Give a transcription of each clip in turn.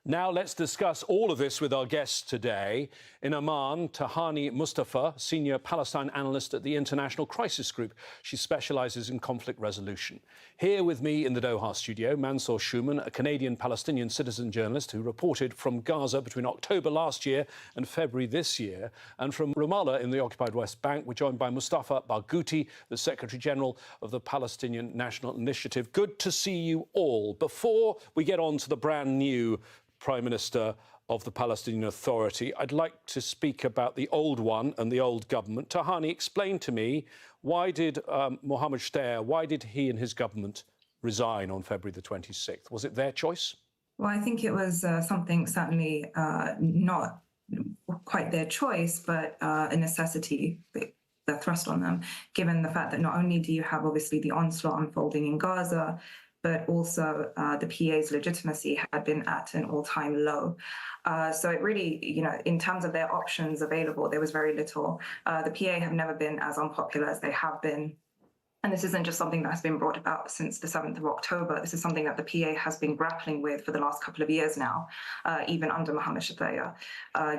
Now let's discuss all of this with our guests today. In Amman, Tahani Mustafa, senior Palestine analyst at the International Crisis Group. She specialises in conflict resolution. Here with me in the Doha studio, Mansour Schuman, a Canadian-Palestinian citizen journalist who reported from Gaza between October last year and February this year. And from Ramallah in the occupied West Bank, we're joined by Mustafa Barghouti, the Secretary-General of the Palestinian National Initiative. Good to see you all. Before we get on to the brand new Prime Minister of the Palestinian Authority, I'd like to speak about the old one and the old government. Tahani, explain to me, why did Muhammad Mustafa, why did he and his government resign on February the 26th? Was it their choice? Well, I think it was something certainly not quite their choice, but a necessity that thrust on them, given the fact that not only do you have obviously the onslaught unfolding in Gaza, but also the PA's legitimacy had been at an all-time low. So it really, in terms of their options available, there was very little. The PA have never been as unpopular as they have been. And this isn't just something that has been brought about since the 7th of October. This is something that the PA has been grappling with for the last couple of years now, even under Muhammad Mustafa,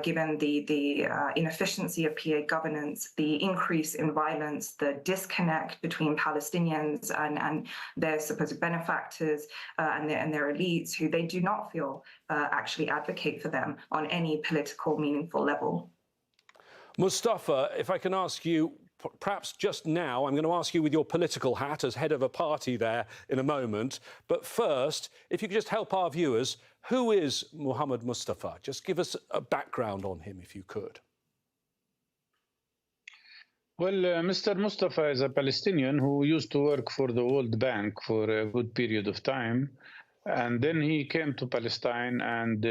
given the inefficiency of PA governance, the increase in violence, the disconnect between Palestinians and their supposed benefactors and their elites, who they do not feel actually advocate for them on any political, meaningful level. Mustafa, if I can ask you, perhaps just now, I'm going to ask you with your political hat as head of a party there in a moment. But first, if you could just help our viewers, who is Muhammad Mustafa? Just give us a background on him, if you could. Well, Mr. Mustafa is a Palestinian who used to work for the World Bank for a good period of time. And then he came to Palestine and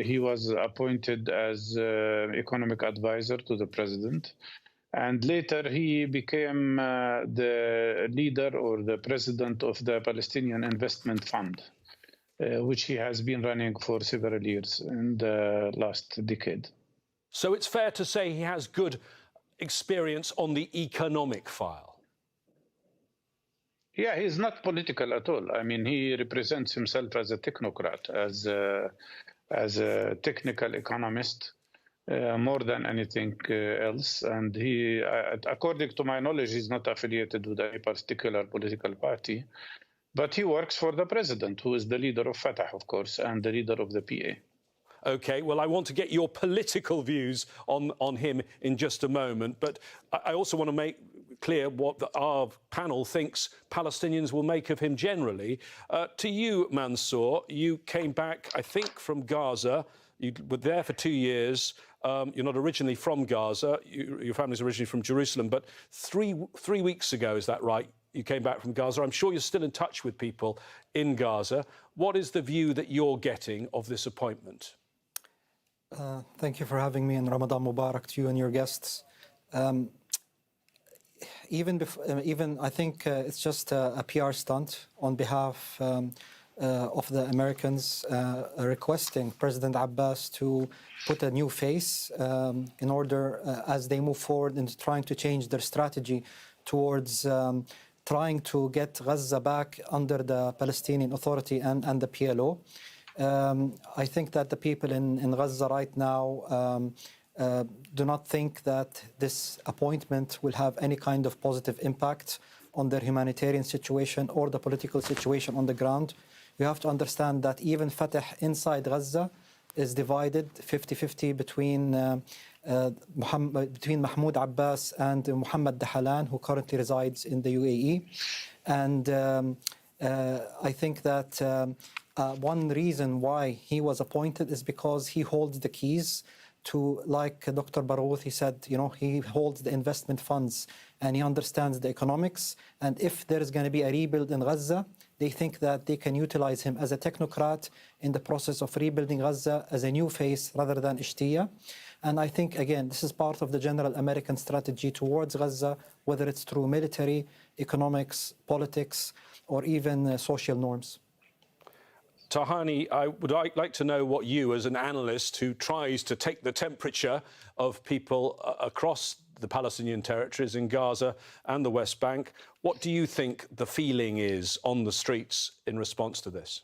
he was appointed as economic advisor to the president. And later he became the leader or the president of the Palestinian Investment Fund, which he has been running for several years in the last decade. So it's fair to say he has good experience on the economic file. Yeah, he's not political at all. I mean, he represents himself as a technocrat, as a technical economist. More than anything else. And he, according to my knowledge, he's not affiliated with any particular political party, but he works for the president, who is the leader of Fatah, of course, and the leader of the PA. OK, well, I want to get your political views on him in just a moment, but I also want to make clear what our panel thinks Palestinians will make of him generally. To you, Mansour, you came back, I think, from Gaza. You were there for 2 years. You're not originally from Gaza. Your family's originally from Jerusalem. But three weeks ago, is that right, you came back from Gaza? I'm sure you're still in touch with people in Gaza. What is the view that you're getting of this appointment? Thank you for having me, and Ramadan Mubarak to you and your guests. Even I think it's just a PR stunt on behalf of the Americans requesting President Abbas to put a new face in order, as they move forward in trying to change their strategy towards trying to get Gaza back under the Palestinian Authority and the PLO. I think that the people in Gaza right now do not think that this appointment will have any kind of positive impact on their humanitarian situation or the political situation on the ground. You have to understand that even Fatah inside Gaza is divided 50-50 between Mahmoud Abbas and Muhammad Dahalan, who currently resides in the UAE. And I think that one reason why he was appointed is because he holds the keys to, like Dr. Barghouti said, he holds the investment funds and he understands the economics. And if there is going to be a rebuild in Gaza, they think that they can utilize him as a technocrat in the process of rebuilding Gaza as a new face rather than Ishtiya. And I think, again, this is part of the general American strategy towards Gaza, whether it's through military, economics, politics, or even social norms. Tahani, I would like to know what you, as an analyst who tries to take the temperature of people across the Palestinian territories in Gaza and the West Bank, what do you think the feeling is on the streets in response to this?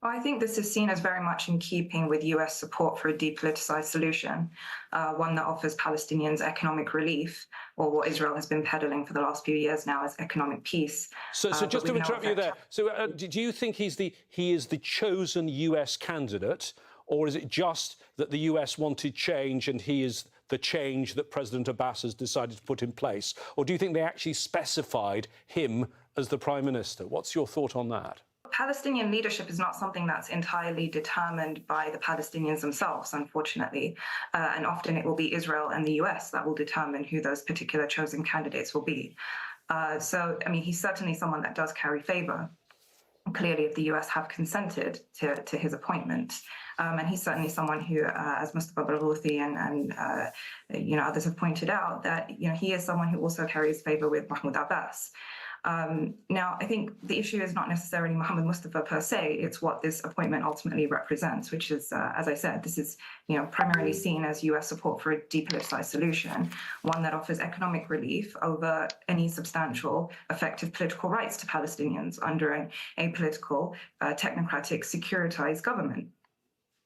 Well, I think this is seen as very much in keeping with US support for a depoliticized solution, one that offers Palestinians economic relief, or what Israel has been peddling for the last few years now as economic peace. So just to interrupt you there, so do you think he is the chosen US candidate, or is it just that the US wanted change and he is the change that President Abbas has decided to put in place? Or do you think they actually specified him as the Prime Minister? What's your thought on that? Palestinian leadership is not something that's entirely determined by the Palestinians themselves, unfortunately. And often it will be Israel and the US that will determine who those particular chosen candidates will be. So, I mean, he's certainly someone that does carry favor. Clearly, if the US have consented to his appointment. And he's certainly someone who, as Mustafa Barghouthi and others have pointed out, that he is someone who also carries favor with Mahmoud Abbas. Now, I think the issue is not necessarily Muhammad Mustafa per se, it's what this appointment ultimately represents, which is, as I said, this is primarily seen as US support for a depoliticized solution, one that offers economic relief over any substantial, effective political rights to Palestinians under an apolitical, technocratic, securitized government.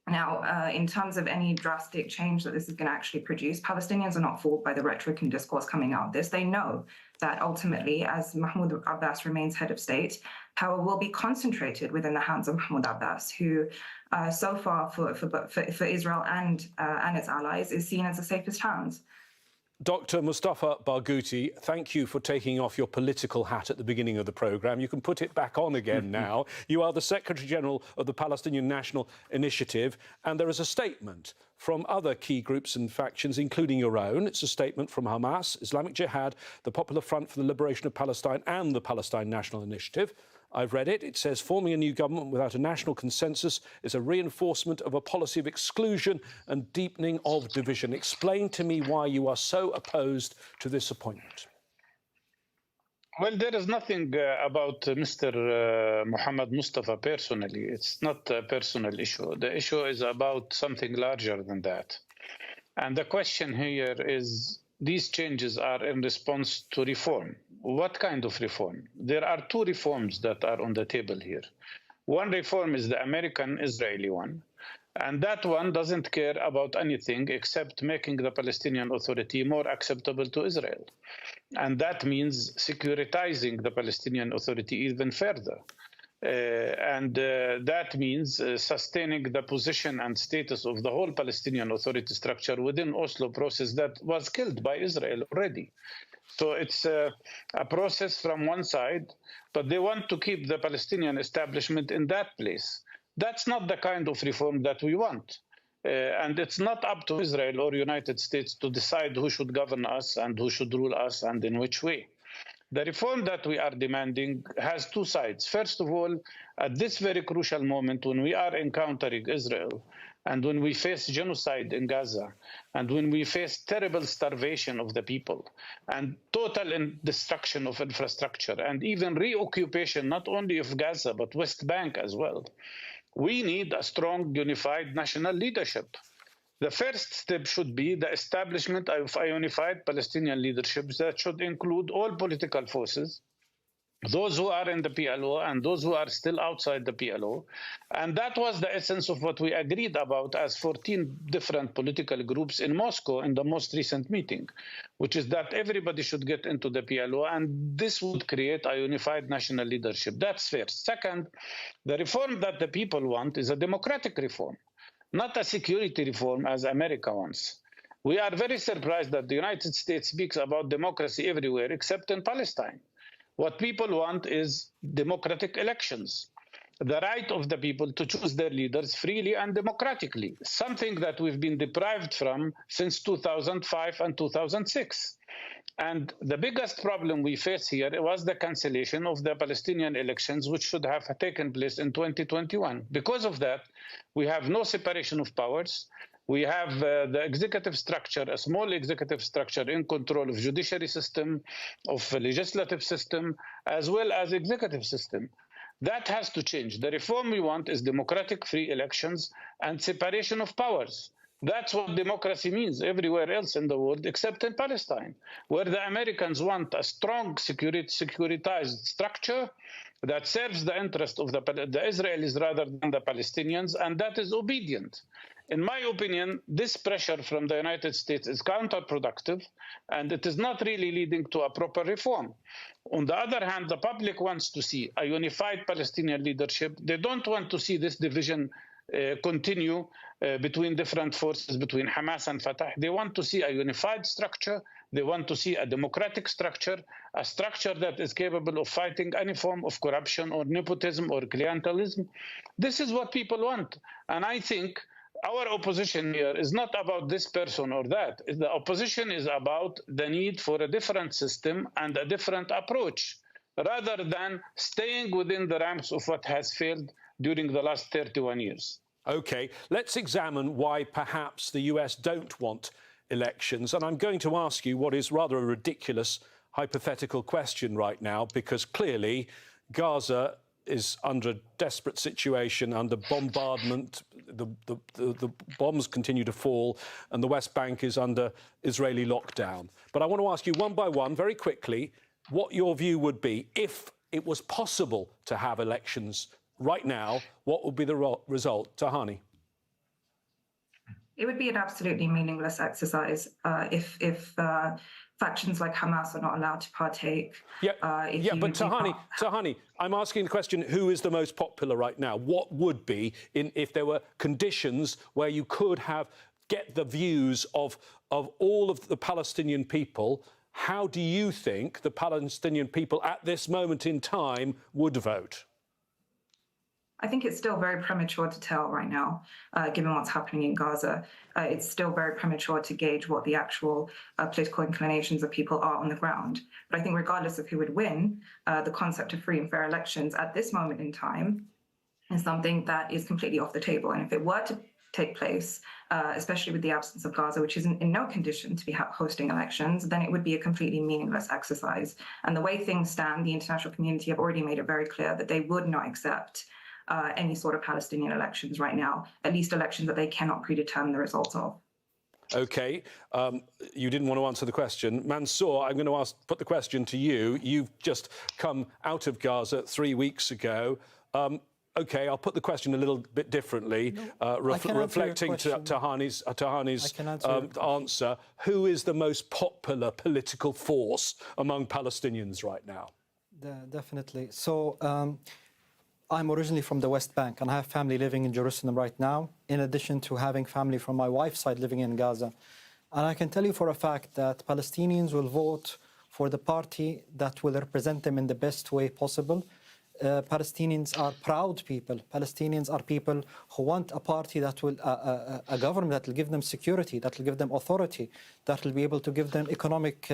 Now, in terms of any drastic change that this is going to actually produce, Palestinians are not fooled by the rhetoric and discourse coming out of this. They know that ultimately, as Mahmoud Abbas remains head of state, power will be concentrated within the hands of Mahmoud Abbas, who so far for Israel and its allies is seen as the safest hands. Dr. Mustafa Barghouthi, thank you for taking off your political hat at the beginning of the programme. You can put it back on again now. You are the Secretary-General of the Palestinian National Initiative, and there is a statement from other key groups and factions, including your own. It's a statement from Hamas, Islamic Jihad, the Popular Front for the Liberation of Palestine and the Palestine National Initiative. I've read it. It says forming a new government without a national consensus is a reinforcement of a policy of exclusion and deepening of division. Explain to me why you are so opposed to this appointment. Well, there is nothing about Mr. Muhammad Mustafa personally. It's not a personal issue. The issue is about something larger than that. And the question here is, these changes are in response to reform. What kind of reform? There are two reforms that are on the table here. One reform is the American-Israeli one, and that one doesn't care about anything except making the Palestinian Authority more acceptable to Israel. And that means securitizing the Palestinian Authority even further. That means sustaining the position and status of the whole Palestinian Authority structure within Oslo process that was killed by Israel already. So it's a process from one side, but they want to keep the Palestinian establishment in that place. That's not the kind of reform that we want. And it's not up to Israel or United States to decide who should govern us and who should rule us and in which way. The reform that we are demanding has two sides. First of all, at this very crucial moment when we are encountering Israel and when we face genocide in Gaza and when we face terrible starvation of the people and total destruction of infrastructure and even reoccupation not only of Gaza but West Bank as well, we need a strong, unified national leadership. The first step should be the establishment of a unified Palestinian leadership that should include all political forces, those who are in the PLO and those who are still outside the PLO. And that was the essence of what we agreed about as 14 different political groups in Moscow in the most recent meeting, which is that everybody should get into the PLO, and this would create a unified national leadership. That's first. Second, the reform that the people want is a democratic reform, not a security reform as America wants. We are very surprised that the United States speaks about democracy everywhere except in Palestine. What people want is democratic elections, the right of the people to choose their leaders freely and democratically, something that we've been deprived from since 2005 and 2006. And the biggest problem we face here was the cancellation of the Palestinian elections, which should have taken place in 2021. Because of that, we have no separation of powers. We have the executive structure, a small executive structure in control of judiciary system, of legislative system, as well as executive system. That has to change. The reform we want is democratic free elections and separation of powers. That's what democracy means everywhere else in the world, except in Palestine, where the Americans want a strong securitized structure that serves the interest of the Israelis rather than the Palestinians, and that is obedient. In my opinion, this pressure from the United States is counterproductive, and it is not really leading to a proper reform. On the other hand, the public wants to see a unified Palestinian leadership. They don't want to see this division continue between different forces, between Hamas and Fatah. They want to see a unified structure. They want to see a democratic structure, a structure that is capable of fighting any form of corruption or nepotism or clientelism. This is what people want. And I think our opposition here is not about this person or that. The opposition is about the need for a different system and a different approach, rather than staying within the ranks of what has failed during the last 31 years. OK, let's examine why perhaps the US don't want elections. And I'm going to ask you what is rather a ridiculous hypothetical question right now, because clearly Gaza is under a desperate situation, under bombardment. The bombs continue to fall, and the West Bank is under Israeli lockdown. But I want to ask you one by one, very quickly, what your view would be if it was possible to have elections right now. What would be the result? Tahani. It would be an absolutely meaningless exercise if factions like Hamas are not allowed to partake. But Tahani, I'm asking the question, who is the most popular right now? What would be, if there were conditions where you could get the views of all of the Palestinian people, how do you think the Palestinian people at this moment in time would vote? I think it's still very premature to tell right now, given what's happening in Gaza. It's still very premature to gauge what the actual political inclinations of people are on the ground. But I think regardless of who would win, the concept of free and fair elections at this moment in time is something that is completely off the table. And if it were to take place, especially with the absence of Gaza, which is in no condition to be hosting elections, then it would be a completely meaningless exercise. And the way things stand, the international community have already made it very clear that they would not accept any sort of Palestinian elections right now, at least elections that they cannot predetermine the results of. OK. You didn't want to answer the question. Mansour, I'm going to put the question to you. You've just come out of Gaza 3 weeks ago. OK, I'll put the question a little bit differently, reflecting Tahani's answer. Who is the most popular political force among Palestinians right now? Definitely. So I'm originally from the West Bank, and I have family living in Jerusalem right now, in addition to having family from my wife's side living in Gaza. And I can tell you for a fact that Palestinians will vote for the party that will represent them in the best way possible. Palestinians are proud people. Palestinians are people who want a party that will, a government that will give them security, that will give them authority, that will be able to give them economic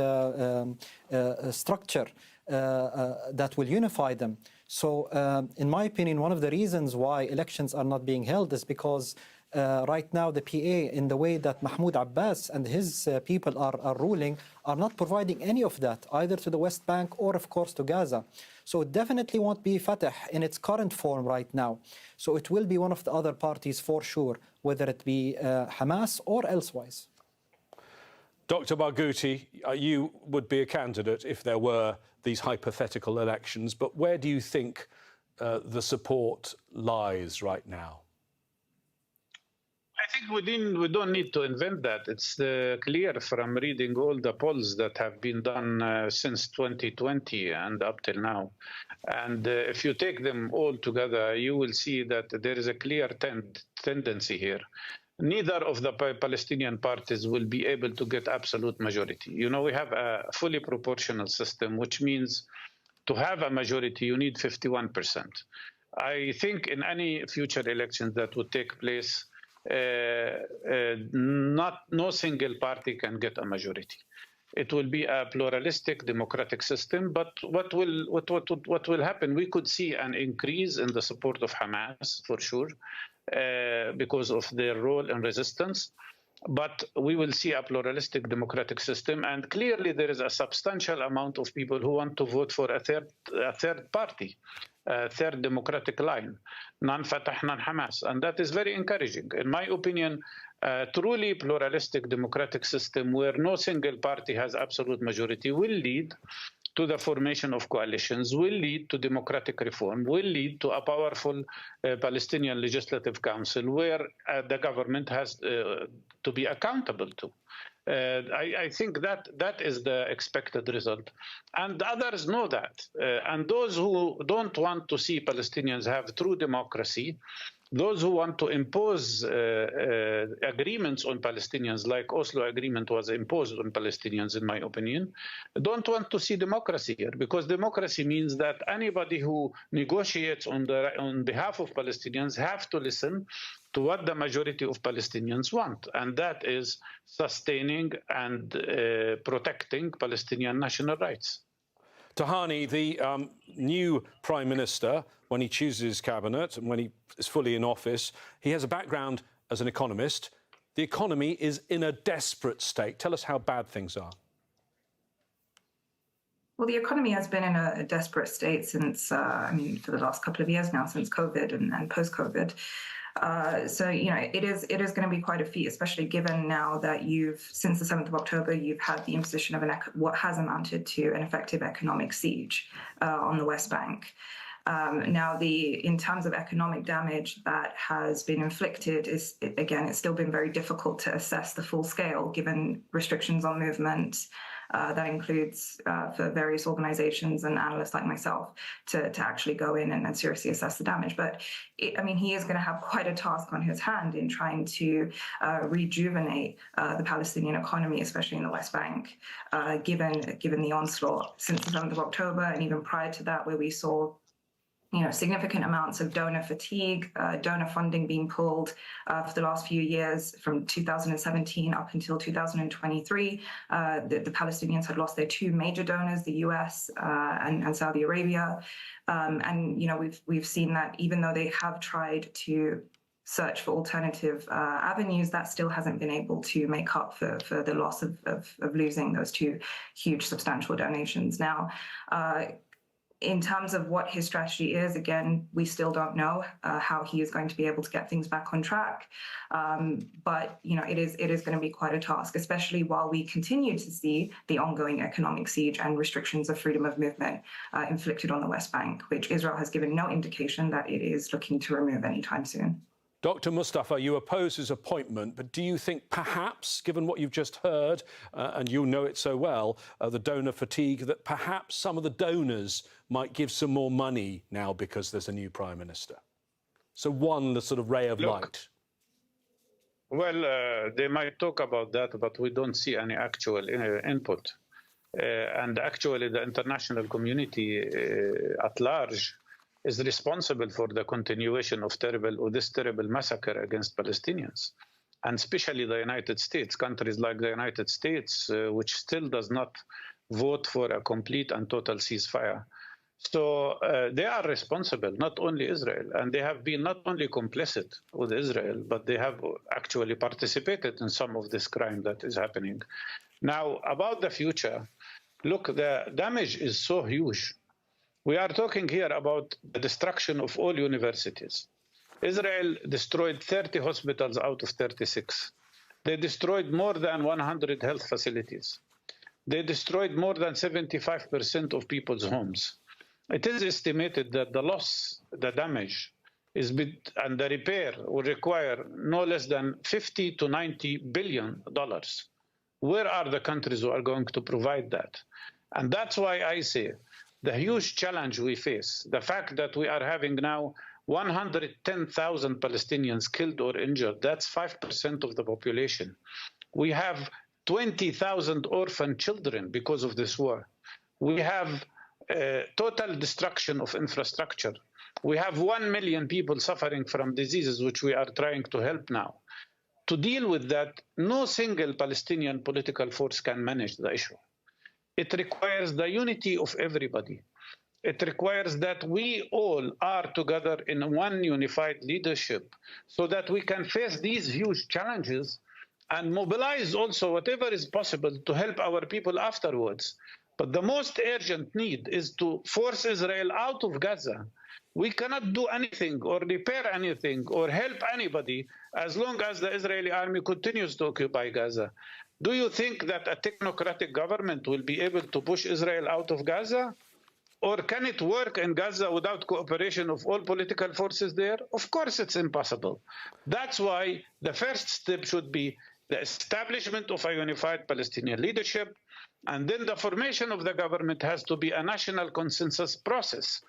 structure that will unify them. So, in my opinion, one of the reasons why elections are not being held is because right now the PA, in the way that Mahmoud Abbas and his people are ruling, are not providing any of that, either to the West Bank or, of course, to Gaza. So it definitely won't be Fatah in its current form right now. So it will be one of the other parties for sure, whether it be Hamas or elsewise. Dr. Barghouti, you would be a candidate if there were these hypothetical elections, but where do you think the support lies right now? I think we don't need to invent that. It's clear from reading all the polls that have been done since 2020 and up till now. And if you take them all together, you will see that there is a clear tendency here. Neither of the Palestinian parties will be able to get absolute majority. You know, we have a fully proportional system, which means to have a majority, you need 51%. I think in any future elections that would take place, no single party can get a majority. It will be a pluralistic democratic system, but what will happen? We could see an increase in the support of Hamas for sure, because of their role in resistance. but we will see a pluralistic democratic system. And clearly there is a substantial amount of people who want to vote for a third party, a third democratic line, non-Fatah, non-Hamas. And that is very encouraging. In my opinion, a truly pluralistic democratic system where no single party has absolute majority will lead to the formation of coalitions, will lead to democratic reform, will lead to a powerful Palestinian Legislative Council where the government has to be accountable to. I think that is the expected result. And others know that. And those who don't want to see Palestinians have true democracy, those who want to impose agreements on Palestinians, like Oslo Agreement was imposed on Palestinians, in my opinion, don't want to see democracy here, because democracy means that anybody who negotiates on behalf of Palestinians have to listen to what the majority of Palestinians want, and that is sustaining and protecting Palestinian national rights. Tahani, the new Prime Minister, when he chooses his cabinet and when he is fully in office, he has a background as an economist. The economy is in a desperate state. Tell us how bad things are. Well, the economy has been in a desperate state since, for the last couple of years now, since COVID and post-COVID. So, it is going to be quite a feat, especially given now that since the 7th of October, you've had the imposition of what has amounted to an effective economic siege on the West Bank. Now, in terms of economic damage that has been inflicted, it's still been very difficult to assess the full scale, given restrictions on movement. That includes for various organizations and analysts like myself to actually go in and seriously assess the damage. But he is going to have quite a task on his hand in trying to rejuvenate the Palestinian economy, especially in the West Bank, given the onslaught since the 7th of October, and even prior to that, where we saw significant amounts of donor fatigue, donor funding being pulled for the last few years, from 2017 up until 2023. The Palestinians had lost their two major donors, the US and Saudi Arabia. We've seen that even though they have tried to search for alternative avenues, that still hasn't been able to make up for the loss of losing those two huge, substantial donations. Now, in terms of what his strategy is, again, we still don't know how he is going to be able to get things back on track. But it is going to be quite a task, especially while we continue to see the ongoing economic siege and restrictions of freedom of movement inflicted on the West Bank, which Israel has given no indication that it is looking to remove anytime soon. Dr. Mustafa, you oppose his appointment, but do you think perhaps, given what you've just heard, and you know it so well, the donor fatigue, that perhaps some of the donors might give some more money now because there's a new Prime Minister? So the sort of ray of light. Well, they might talk about that, but we don't see any actual input. And actually, the international community at large is responsible for the continuation of this terrible massacre against Palestinians, and especially the United States, countries like the United States, which still does not vote for a complete and total ceasefire. So they are responsible, not only Israel, and they have been not only complicit with Israel, but they have actually participated in some of this crime that is happening. Now, about the future, look, the damage is so huge. We are talking here about the destruction of all universities. Israel destroyed 30 hospitals out of 36. They destroyed more than 100 health facilities. They destroyed more than 75% of people's homes. It is estimated that the damage, and the repair will require no less than $50 to $90 billion. Where are the countries who are going to provide that? And that's why I say, the huge challenge we face, the fact that we are having now 110,000 Palestinians killed or injured, that's 5% of the population. We have 20,000 orphan children because of this war. We have total destruction of infrastructure. We have 1 million people suffering from diseases which we are trying to help now. To deal with that, no single Palestinian political force can manage the issue. It requires the unity of everybody. It requires that we all are together in one unified leadership so that we can face these huge challenges and mobilize also whatever is possible to help our people afterwards. But the most urgent need is to force Israel out of Gaza. We cannot do anything or repair anything or help anybody as long as the Israeli army continues to occupy Gaza. Do you think that a technocratic government will be able to push Israel out of Gaza? Or can it work in Gaza without cooperation of all political forces there? Of course it's impossible. That's why the first step should be the establishment of a unified Palestinian leadership, and then the formation of the government has to be a national consensus process.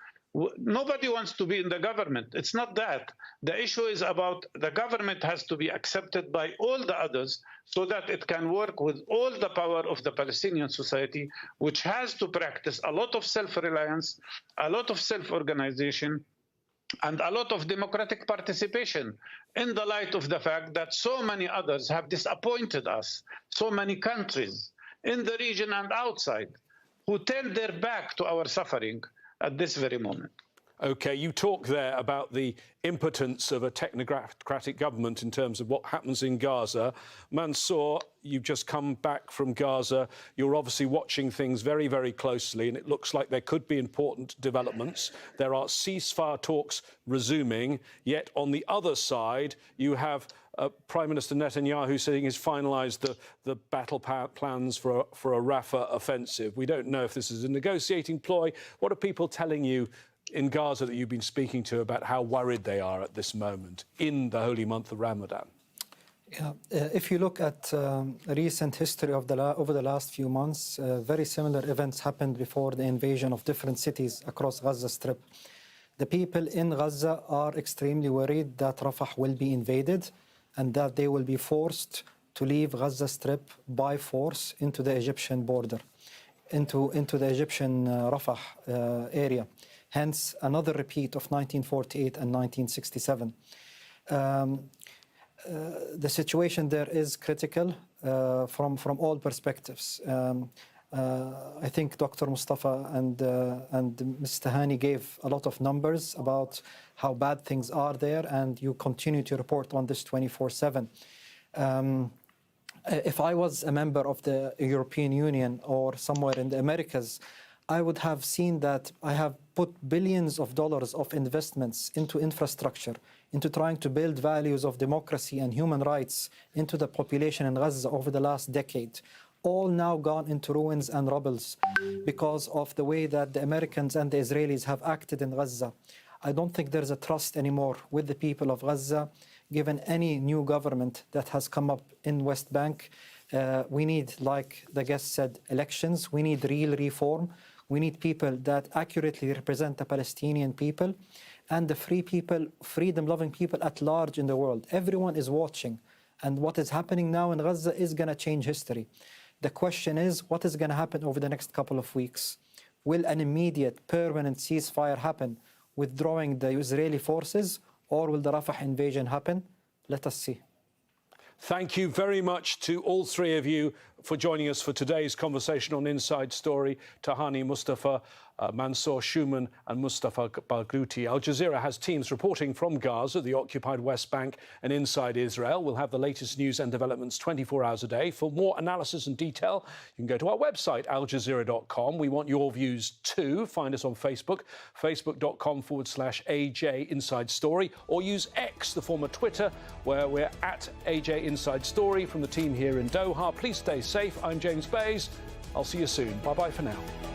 Nobody wants to be in the government. It's not that. The issue is about the government has to be accepted by all the others so that it can work with all the power of the Palestinian society, which has to practice a lot of self-reliance, a lot of self-organization, and a lot of democratic participation in the light of the fact that so many others have disappointed us, so many countries in the region and outside who turn their back to our suffering at this very moment. OK, you talk there about the impotence of a technocratic government in terms of what happens in Gaza. Mansour, you've just come back from Gaza. You're obviously watching things very, very closely, and it looks like there could be important developments. There are ceasefire talks resuming, yet on the other side, you have Prime Minister Netanyahu saying he's finalised the battle plans for a Rafah offensive. We don't know if this is a negotiating ploy. What are people telling you in Gaza that you've been speaking to about how worried they are at this moment in the holy month of Ramadan? Yeah, if you look at recent history of over the last few months, very similar events happened before the invasion of different cities across Gaza Strip. The people in Gaza are extremely worried that Rafah will be invaded and that they will be forced to leave Gaza Strip by force into the Egyptian border, into the Egyptian Rafah area. Hence, another repeat of 1948 and 1967. The situation there is critical from all perspectives. I think Dr. Mustafa and Mr. Hani gave a lot of numbers about how bad things are there, and you continue to report on this 24/7. If I was a member of the European Union or somewhere in the Americas, I would have seen that I have put billions of dollars of investments into infrastructure, into trying to build values of democracy and human rights into the population in Gaza over the last decade, all now gone into ruins and rubbles because of the way that the Americans and the Israelis have acted in Gaza. I don't think there's a trust anymore with the people of Gaza, given any new government that has come up in West Bank. We need, like the guest said, elections. We need real reform. We need people that accurately represent the Palestinian people and the free people, freedom-loving people at large in the world. Everyone is watching. And what is happening now in Gaza is going to change history. The question is, what is going to happen over the next couple of weeks? Will an immediate, permanent ceasefire happen, withdrawing the Israeli forces, or will the Rafah invasion happen? Let us see. Thank you very much to all three of you for joining us for today's conversation on Inside Story. Tahani Mustafa, Mansour Shuman and Mustafa Barghouti. Al Jazeera has teams reporting from Gaza, the occupied West Bank and inside Israel. We'll have the latest news and developments 24 hours a day. For more analysis and detail, you can go to our website, aljazeera.com. We want your views too. Find us on Facebook, facebook.com/AJ Inside Story, or use X, the former Twitter, where we're at AJ Inside Story. From the team here in Doha, please stay safe. I'm James Bays. I'll see you soon. Bye-bye for now.